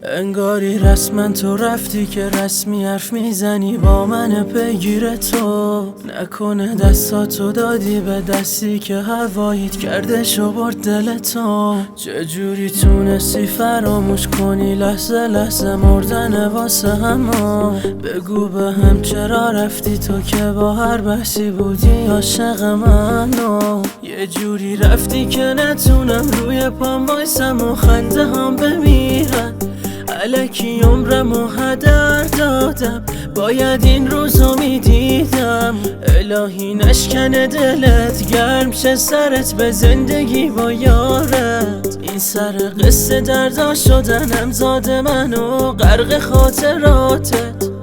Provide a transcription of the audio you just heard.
انگاری رسما تو رفتی که رسمی حرف میزنی با من پیگیر تو. نکنه دستاتو دادی به دستی که هواییت کرده شو برد دل تو. چجوری تونستی فراموش کنی لحظه لحظه مردن واسه همو. بگو به هم چرا رفتی تو که با هر بحثی بودی عاشق منو. یه جوری رفتی که نتونم روی پام وایسم و خنده هم بمیرن. الکی عمرمو هدر دادم، باید این روزو میدیدم. الهی نشکنه دلت، گرم شه سرت به زندگی با یارت. این سر قصه دردا شدنم زاد منو غرق خاطراتت.